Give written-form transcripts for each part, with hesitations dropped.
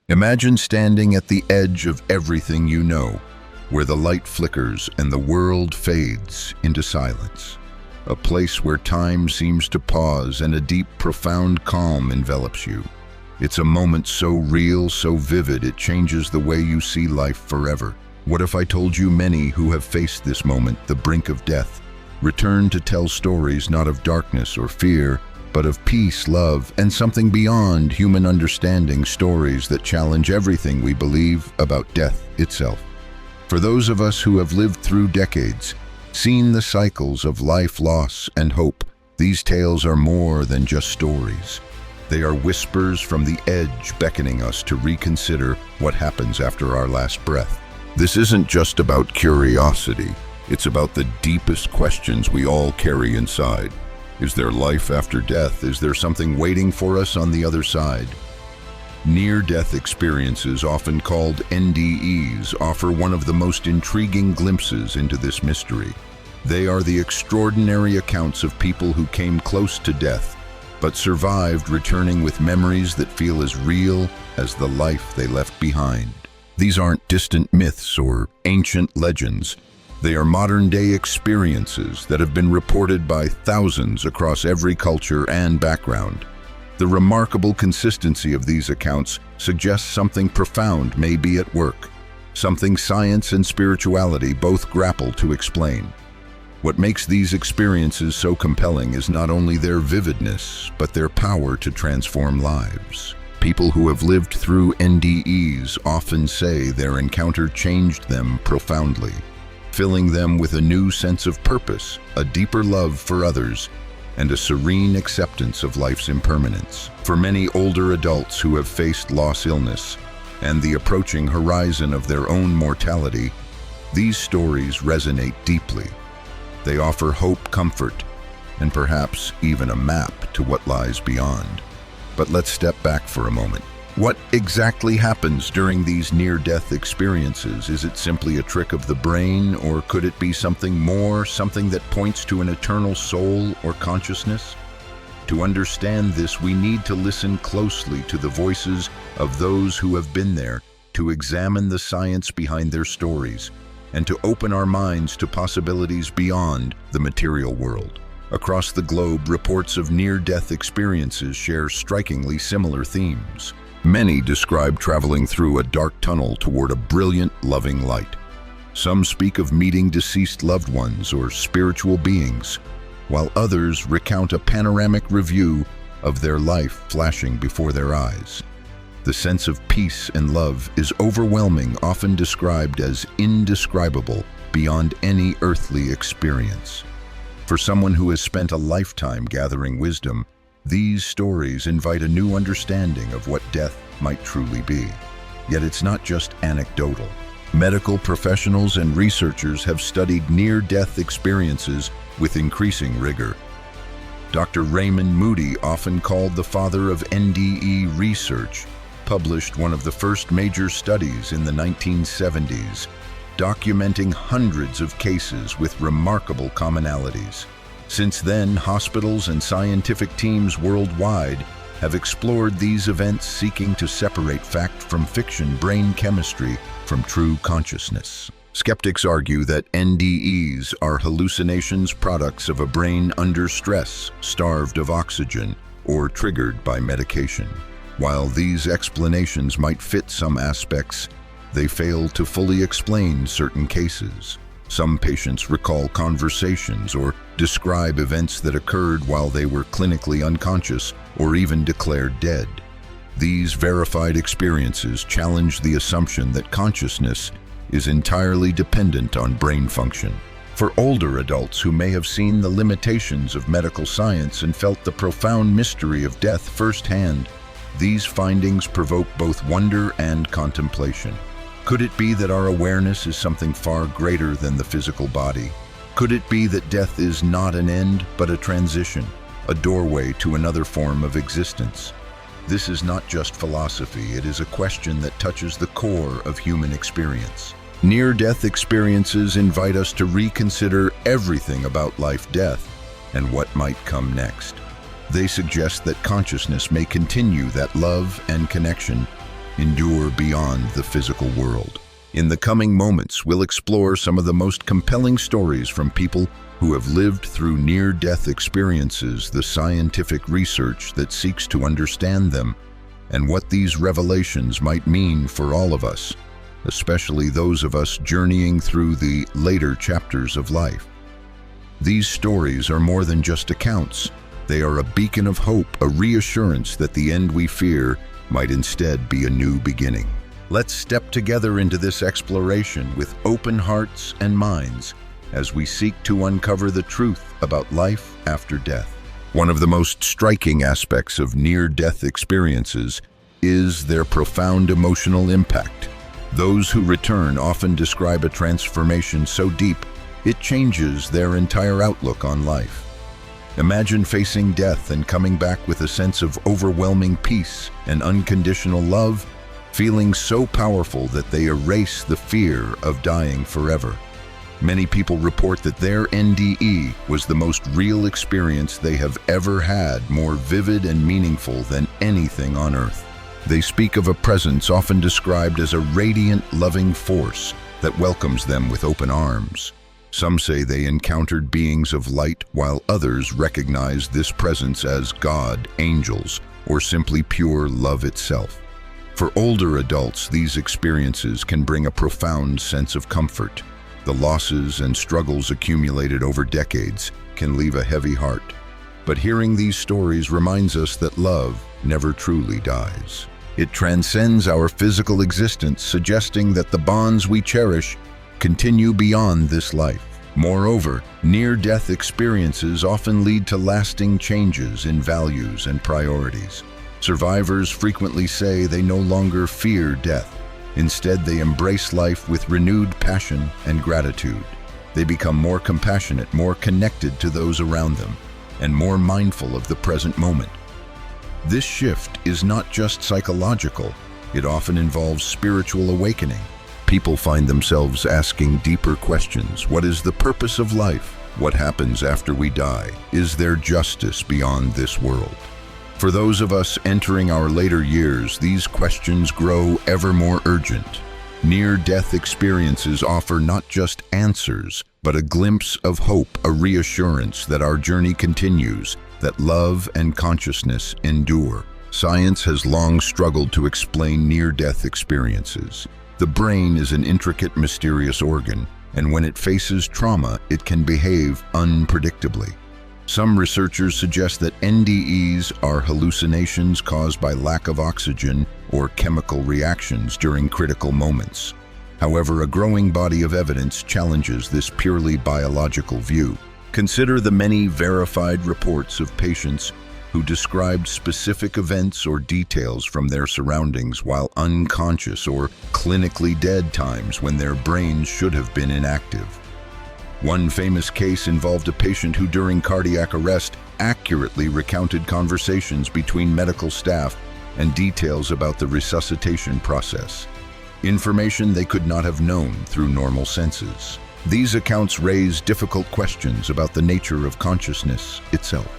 Imagine standing at the edge of everything you know, where the light flickers and the world fades into silence. A place where time seems to pause and a deep, profound calm envelops you. It's a moment so real, so vivid, it changes the way you see life forever. What if I told you many who have faced this moment, the brink of death, return to tell stories not of darkness or fear, but of peace, love, and something beyond human understanding, stories that challenge everything we believe about death itself. For those of us who have lived through decades, seen the cycles of life, loss, and hope, these tales are more than just stories. They are whispers from the edge, beckoning us to reconsider what happens after our last breath. This isn't just about curiosity. It's about the deepest questions we all carry inside. Is there life after death? Is there something waiting for us on the other side? Near-death experiences, often called NDEs, offer one of the most intriguing glimpses into this mystery. They are the extraordinary accounts of people who came close to death, but survived, returning with memories that feel as real as the life they left behind. These aren't distant myths or ancient legends. They are modern-day experiences that have been reported by thousands across every culture and background. The remarkable consistency of these accounts suggests something profound may be at work, something science and spirituality both grapple to explain. What makes these experiences so compelling is not only their vividness, but their power to transform lives. People who have lived through NDEs often say their encounter changed them profoundly, filling them with a new sense of purpose, a deeper love for others, and a serene acceptance of life's impermanence. For many older adults who have faced loss, illness, and the approaching horizon of their own mortality, these stories resonate deeply. They offer hope, comfort, and perhaps even a map to what lies beyond. But let's step back for a moment. What exactly happens during these near-death experiences? Is it simply a trick of the brain, or could it be something more, something that points to an eternal soul or consciousness? To understand this, we need to listen closely to the voices of those who have been there, to examine the science behind their stories, and to open our minds to possibilities beyond the material world. Across the globe, reports of near-death experiences share strikingly similar themes. Many describe traveling through a dark tunnel toward a brilliant, loving light. Some speak of meeting deceased loved ones or spiritual beings, while others recount a panoramic review of their life flashing before their eyes. The sense of peace and love is overwhelming, often described as indescribable, beyond any earthly experience. For someone who has spent a lifetime gathering wisdom, these stories invite a new understanding of what death might truly be. Yet it's not just anecdotal. Medical professionals and researchers have studied near-death experiences with increasing rigor. Dr. Raymond Moody, often called the father of NDE research, published one of the first major studies in the 1970s, documenting hundreds of cases with remarkable commonalities. Since then, hospitals and scientific teams worldwide have explored these events, seeking to separate fact from fiction, brain chemistry from true consciousness. Skeptics argue that NDEs are hallucinations, products of a brain under stress, starved of oxygen, or triggered by medication. While these explanations might fit some aspects, they fail to fully explain certain cases. Some patients recall conversations or describe events that occurred while they were clinically unconscious or even declared dead. These verified experiences challenge the assumption that consciousness is entirely dependent on brain function. For older adults who may have seen the limitations of medical science and felt the profound mystery of death firsthand, these findings provoke both wonder and contemplation. Could it be that our awareness is something far greater than the physical body? Could it be that death is not an end, but a transition, a doorway to another form of existence? This is not just philosophy, it is a question that touches the core of human experience. Near-death experiences invite us to reconsider everything about life, death, and what might come next. They suggest that consciousness may continue, that love and connection endure beyond the physical world. In the coming moments, we'll explore some of the most compelling stories from people who have lived through near-death experiences, the scientific research that seeks to understand them, and what these revelations might mean for all of us, especially those of us journeying through the later chapters of life. These stories are more than just accounts. They are a beacon of hope, a reassurance that the end we fear might instead be a new beginning. Let's step together into this exploration with open hearts and minds as we seek to uncover the truth about life after death. One of the most striking aspects of near-death experiences is their profound emotional impact. Those who return often describe a transformation so deep it changes their entire outlook on life. Imagine facing death and coming back with a sense of overwhelming peace and unconditional love, feeling so powerful that they erase the fear of dying forever. Many people report that their NDE was the most real experience they have ever had, more vivid and meaningful than anything on earth. They speak of a presence often described as a radiant, loving force that welcomes them with open arms. Some say they encountered beings of light, while others recognize this presence as God, angels, or simply pure love itself. For older adults, these experiences can bring a profound sense of comfort. The losses and struggles accumulated over decades can leave a heavy heart. But hearing these stories reminds us that love never truly dies. It transcends our physical existence, suggesting that the bonds we cherish continue beyond this life. Moreover, near-death experiences often lead to lasting changes in values and priorities. Survivors frequently say they no longer fear death. Instead, they embrace life with renewed passion and gratitude. They become more compassionate, more connected to those around them, and more mindful of the present moment. This shift is not just psychological, it often involves spiritual awakening. People find themselves asking deeper questions. What is the purpose of life? What happens after we die? Is there justice beyond this world? For those of us entering our later years, these questions grow ever more urgent. Near-death experiences offer not just answers, but a glimpse of hope, a reassurance that our journey continues, that love and consciousness endure. Science has long struggled to explain near-death experiences. The brain is an intricate, mysterious organ, and when it faces trauma, it can behave unpredictably. Some researchers suggest that NDEs are hallucinations caused by lack of oxygen or chemical reactions during critical moments. However, a growing body of evidence challenges this purely biological view. Consider the many verified reports of patients who described specific events or details from their surroundings while unconscious, or clinically dead times when their brains should have been inactive. One famous case involved a patient who during cardiac arrest accurately recounted conversations between medical staff and details about the resuscitation process, information they could not have known through normal senses. These accounts raise difficult questions about the nature of consciousness itself.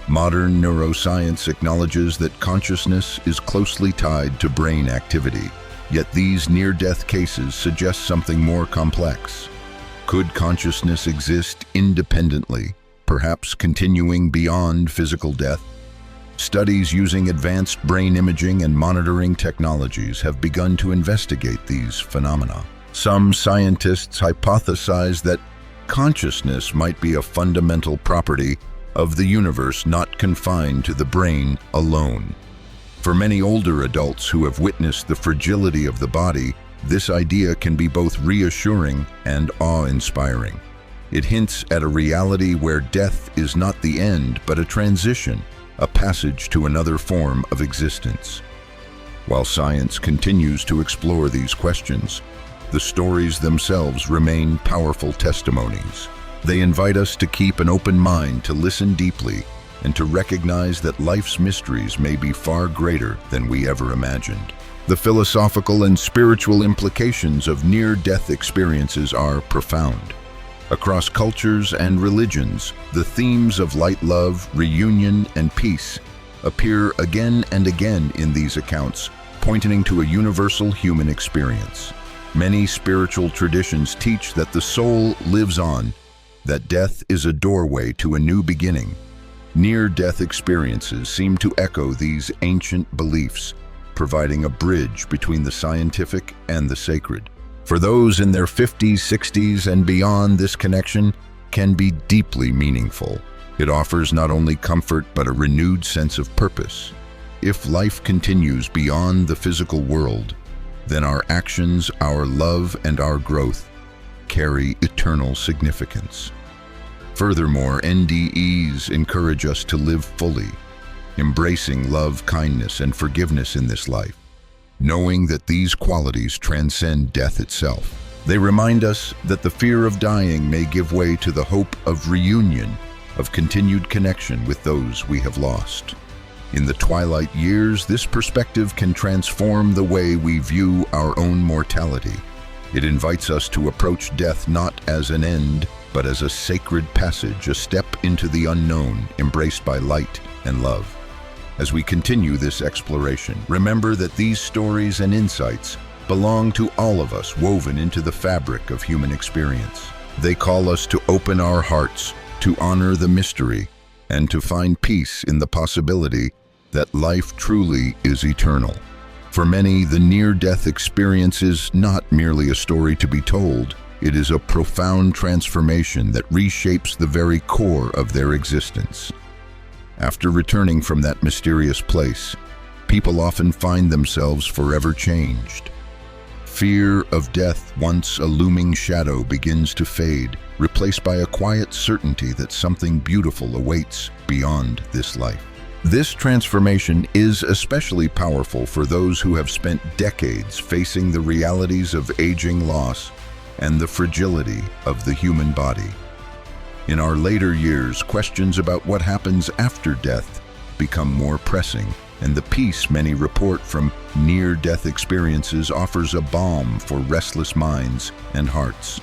Modern neuroscience acknowledges that consciousness is closely tied to brain activity, yet these near-death cases suggest something more complex. Could consciousness exist independently, perhaps continuing beyond physical death? Studies using advanced brain imaging and monitoring technologies have begun to investigate these phenomena. Some scientists hypothesize that consciousness might be a fundamental property of the universe, not confined to the brain alone. For many older adults who have witnessed the fragility of the body, this idea can be both reassuring and awe-inspiring. It hints at a reality where death is not the end, but a transition, a passage to another form of existence. While science continues to explore these questions, the stories themselves remain powerful testimonies. They invite us to keep an open mind, to listen deeply, and to recognize that life's mysteries may be far greater than we ever imagined. The philosophical and spiritual implications of near-death experiences are profound. Across cultures and religions, the themes of light, love, reunion, and peace appear again and again in these accounts, pointing to a universal human experience. Many spiritual traditions teach that the soul lives on, that death is a doorway to a new beginning. Near-death experiences seem to echo these ancient beliefs, providing a bridge between the scientific and the sacred. For those in their 50s, 60s, and beyond, this connection can be deeply meaningful. It offers not only comfort but a renewed sense of purpose. If life continues beyond the physical world, then our actions, our love, and our growth carry eternal significance. Furthermore, NDEs encourage us to live fully, embracing love, kindness, and forgiveness in this life, knowing that these qualities transcend death itself. They remind us that the fear of dying may give way to the hope of reunion, of continued connection with those we have lost. In the twilight years, this perspective can transform the way we view our own mortality. It invites us to approach death not as an end, but as a sacred passage, a step into the unknown, embraced by light and love. As we continue this exploration, remember that these stories and insights belong to all of us, woven into the fabric of human experience. They call us to open our hearts, to honor the mystery, and to find peace in the possibility that life truly is eternal. For many, the near-death experience is not merely a story to be told. It is a profound transformation that reshapes the very core of their existence. After returning from that mysterious place, people often find themselves forever changed. Fear of death, once a looming shadow, begins to fade, replaced by a quiet certainty that something beautiful awaits beyond this life. This transformation is especially powerful for those who have spent decades facing the realities of aging, loss, and the fragility of the human body. In our later years, questions about what happens after death become more pressing, and the peace many report from near-death experiences offers a balm for restless minds and hearts.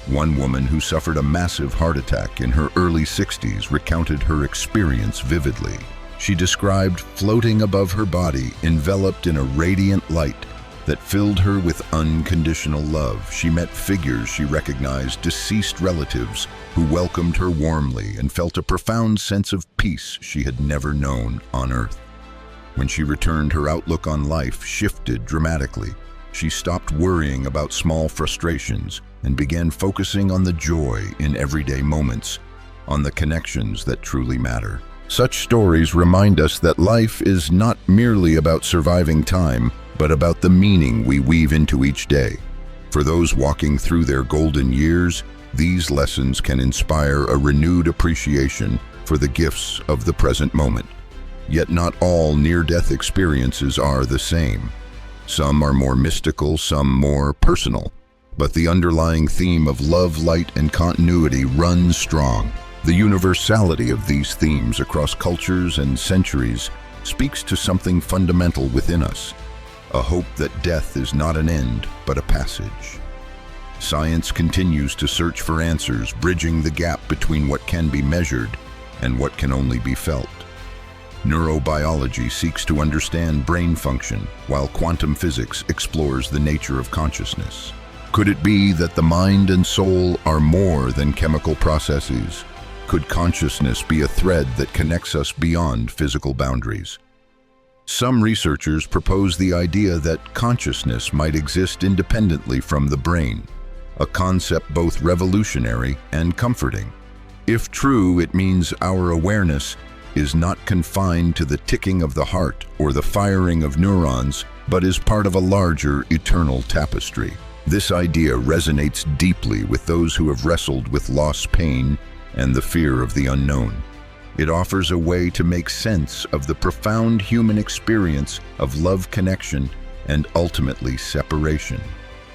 One woman who suffered a massive heart attack in her early 60s recounted her experience vividly. She described floating above her body, enveloped in a radiant light that filled her with unconditional love. She met figures she recognized, deceased relatives who welcomed her warmly, and felt a profound sense of peace she had never known on Earth. When she returned, her outlook on life shifted dramatically. She stopped worrying about small frustrations and began focusing on the joy in everyday moments, on the connections that truly matter. Such stories remind us that life is not merely about surviving time, but about the meaning we weave into each day. For those walking through their golden years, these lessons can inspire a renewed appreciation for the gifts of the present moment. Yet not all near-death experiences are the same. Some are more mystical, some more personal, but the underlying theme of love, light, and continuity runs strong. The universality of these themes across cultures and centuries speaks to something fundamental within us, a hope that death is not an end, but a passage. Science continues to search for answers, bridging the gap between what can be measured and what can only be felt. Neurobiology seeks to understand brain function, while quantum physics explores the nature of consciousness. Could it be that the mind and soul are more than chemical processes? Could consciousness be a thread that connects us beyond physical boundaries? Some researchers propose the idea that consciousness might exist independently from the brain, a concept both revolutionary and comforting. If true, it means our awareness is not confined to the ticking of the heart or the firing of neurons, but is part of a larger, eternal tapestry. This idea resonates deeply with those who have wrestled with loss, pain, and the fear of the unknown. It offers a way to make sense of the profound human experience of love, connection, and ultimately separation.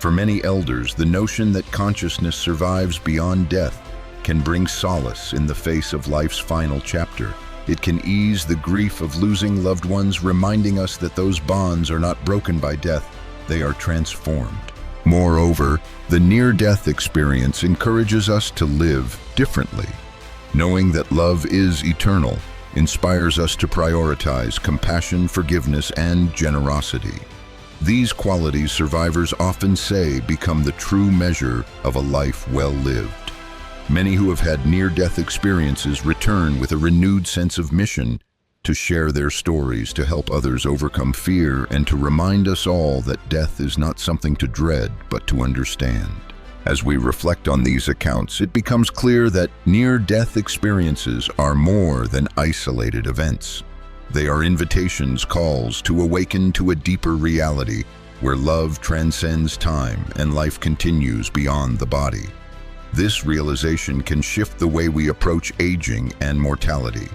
For many elders, the notion that consciousness survives beyond death can bring solace in the face of life's final chapter. It can ease the grief of losing loved ones, reminding us that those bonds are not broken by death, they are transformed. Moreover, the near-death experience encourages us to live differently. Knowing that love is eternal, inspires us to prioritize compassion, forgiveness, and generosity. These qualities, survivors often say, become the true measure of a life well lived. Many who have had near-death experiences return with a renewed sense of mission to share their stories, to help others overcome fear, and to remind us all that death is not something to dread, but to understand. As we reflect on these accounts, it becomes clear that near-death experiences are more than isolated events. They are invitations, calls to awaken to a deeper reality where love transcends time and life continues beyond the body. This realization can shift the way we approach aging and mortality.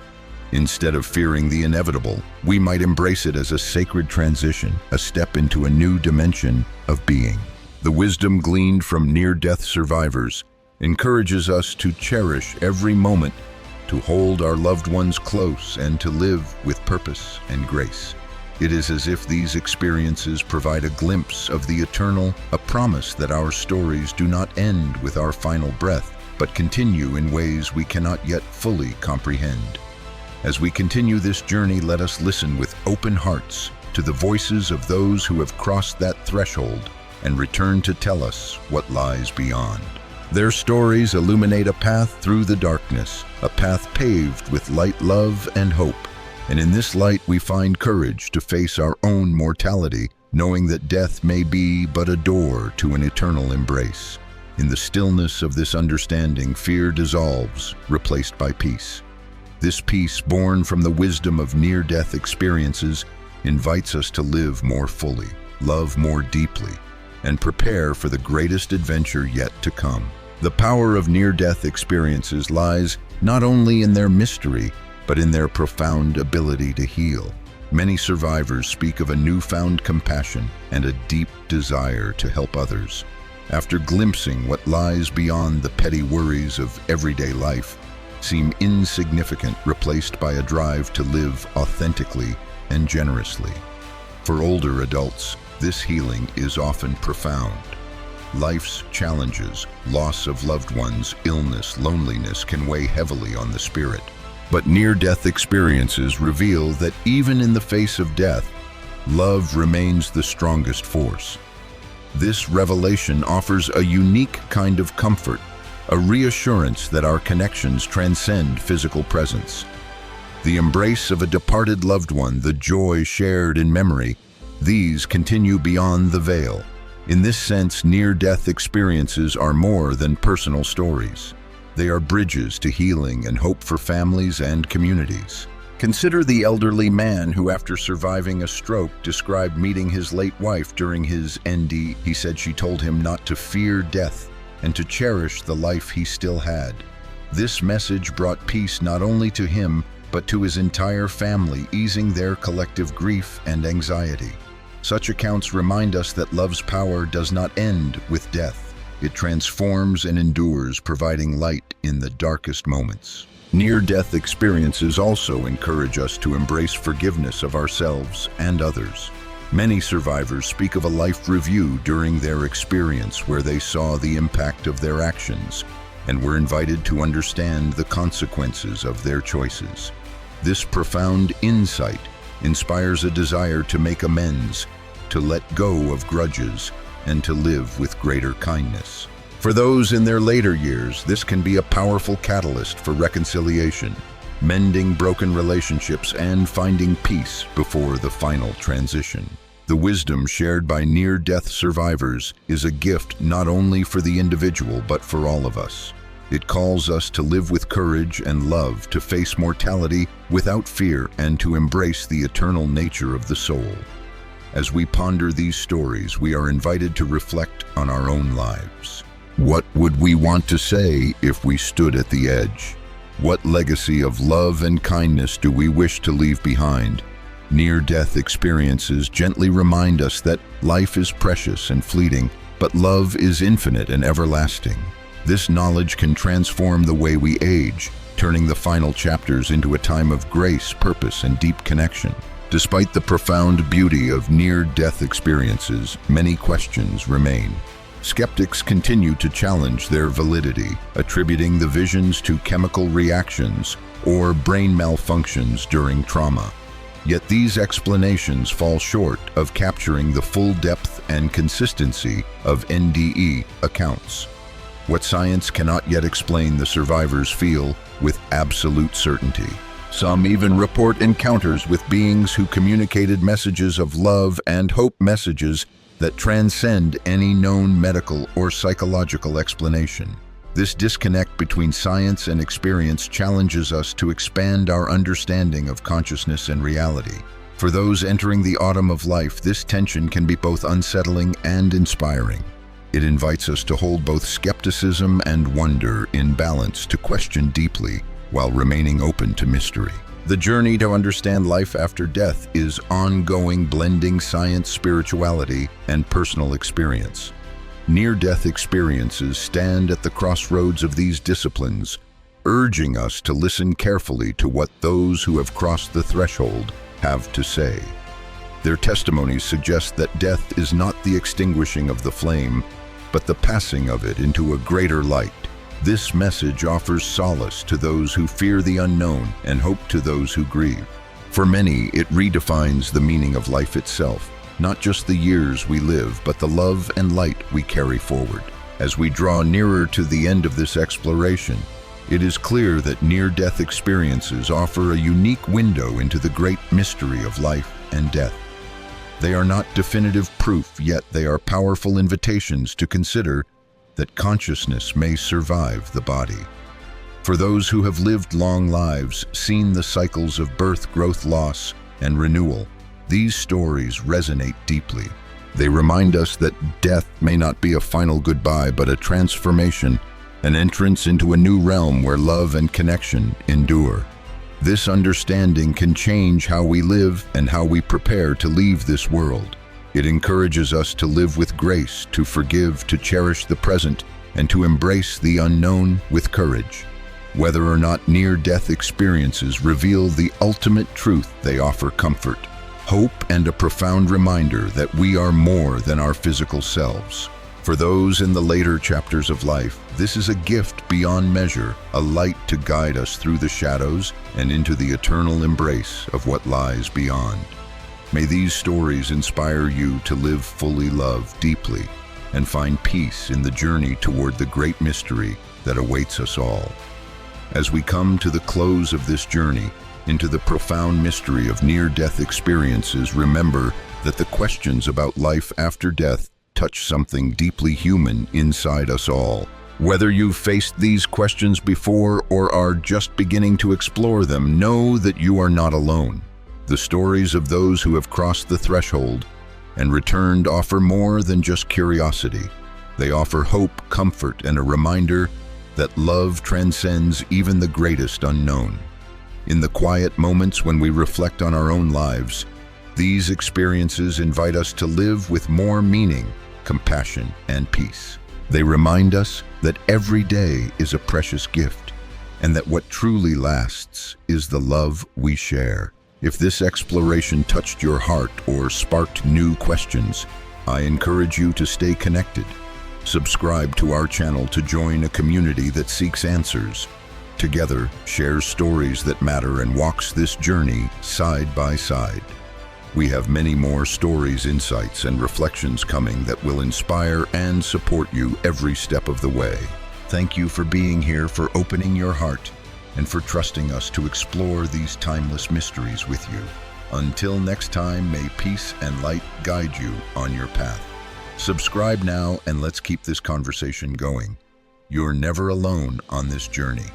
Instead of fearing the inevitable, we might embrace it as a sacred transition, a step into a new dimension of being. The wisdom gleaned from near-death survivors encourages us to cherish every moment, to hold our loved ones close, and to live with purpose and grace. It is as if these experiences provide a glimpse of the eternal, a promise that our stories do not end with our final breath, but continue in ways we cannot yet fully comprehend. As we continue this journey, let us listen with open hearts to the voices of those who have crossed that threshold and return to tell us what lies beyond. Their stories illuminate a path through the darkness, a path paved with light, love, and hope. And in this light we find courage to face our own mortality, knowing that death may be but a door to an eternal embrace. In the stillness of this understanding, fear dissolves, replaced by peace. This peace, born from the wisdom of near-death experiences, invites us to live more fully, love more deeply, and prepare for the greatest adventure yet to come. The power of near-death experiences lies not only in their mystery, but in their profound ability to heal. Many survivors speak of a newfound compassion and a deep desire to help others. After glimpsing what lies beyond the petty worries of everyday life, seem insignificant, replaced by a drive to live authentically and generously. For older adults, this healing is often profound. Life's challenges, loss of loved ones, illness, loneliness can weigh heavily on the spirit. But near-death experiences reveal that even in the face of death, love remains the strongest force. This revelation offers a unique kind of comfort, a reassurance that our connections transcend physical presence. The embrace of a departed loved one, the joy shared in memory, these continue beyond the veil. In this sense, near-death experiences are more than personal stories. They are bridges to healing and hope for families and communities. Consider the elderly man who, after surviving a stroke, described meeting his late wife during his ND. He said she told him not to fear death and to cherish the life he still had. This message brought peace not only to him, but to his entire family, easing their collective grief and anxiety. Such accounts remind us that love's power does not end with death. It transforms and endures, providing light in the darkest moments. Near-death experiences also encourage us to embrace forgiveness of ourselves and others. Many survivors speak of a life review during their experience where they saw the impact of their actions and were invited to understand the consequences of their choices. This profound insight inspires a desire to make amends, to let go of grudges, and to live with greater kindness. For those in their later years, this can be a powerful catalyst for reconciliation, mending broken relationships and finding peace before the final transition. The wisdom shared by near-death survivors is a gift not only for the individual but for all of us. It calls us to live with courage and love, to face mortality without fear, and to embrace the eternal nature of the soul. As we ponder these stories, we are invited to reflect on our own lives. What would we want to say if we stood at the edge? What legacy of love and kindness do we wish to leave behind? Near-death experiences gently remind us that life is precious and fleeting, but love is infinite and everlasting. This knowledge can transform the way we age, turning the final chapters into a time of grace, purpose, and deep connection. Despite the profound beauty of near-death experiences, many questions remain. Skeptics continue to challenge their validity, attributing the visions to chemical reactions or brain malfunctions during trauma. Yet these explanations fall short of capturing the full depth and consistency of NDE accounts. What science cannot yet explain, the survivors feel with absolute certainty. Some even report encounters with beings who communicated messages of love and hope, messages that transcend any known medical or psychological explanation. This disconnect between science and experience challenges us to expand our understanding of consciousness and reality. For those entering the autumn of life, this tension can be both unsettling and inspiring. It invites us to hold both skepticism and wonder in balance, to question deeply while remaining open to mystery. The journey to understand life after death is ongoing, blending science, spirituality, and personal experience. Near-death experiences stand at the crossroads of these disciplines, urging us to listen carefully to what those who have crossed the threshold have to say. Their testimonies suggest that death is not the extinguishing of the flame, but the passing of it into a greater light. This message offers solace to those who fear the unknown and hope to those who grieve. For many, it redefines the meaning of life itself, not just the years we live, but the love and light we carry forward. As we draw nearer to the end of this exploration, it is clear that near-death experiences offer a unique window into the great mystery of life and death. They are not definitive proof, yet they are powerful invitations to consider that consciousness may survive the body. For those who have lived long lives, seen the cycles of birth, growth, loss, and renewal, these stories resonate deeply. They remind us that death may not be a final goodbye, but a transformation, an entrance into a new realm where love and connection endure. This understanding can change how we live and how we prepare to leave this world. It encourages us to live with grace, to forgive, to cherish the present, and to embrace the unknown with courage. Whether or not near-death experiences reveal the ultimate truth, they offer comfort, hope, and a profound reminder that we are more than our physical selves. For those in the later chapters of life, this is a gift beyond measure, a light to guide us through the shadows and into the eternal embrace of what lies beyond. May these stories inspire you to live fully, love deeply, and find peace in the journey toward the great mystery that awaits us all. As we come to the close of this journey into the profound mystery of near-death experiences, remember that the questions about life after death touch something deeply human inside us all. Whether you've faced these questions before or are just beginning to explore them, know that you are not alone. The stories of those who have crossed the threshold and returned offer more than just curiosity. They offer hope, comfort, and a reminder that love transcends even the greatest unknown. In the quiet moments when we reflect on our own lives, these experiences invite us to live with more meaning, compassion, and peace. They remind us that every day is a precious gift, and that what truly lasts is the love we share. If this exploration touched your heart or sparked new questions, I encourage you to stay connected. Subscribe to our channel to join a community that seeks answers. Together, shares stories that matter and walks this journey side by side. We have many more stories, insights, and reflections coming that will inspire and support you every step of the way. Thank you for being here, for opening your heart, and for trusting us to explore these timeless mysteries with you. Until next time, may peace and light guide you on your path. Subscribe now and let's keep this conversation going. You're never alone on this journey.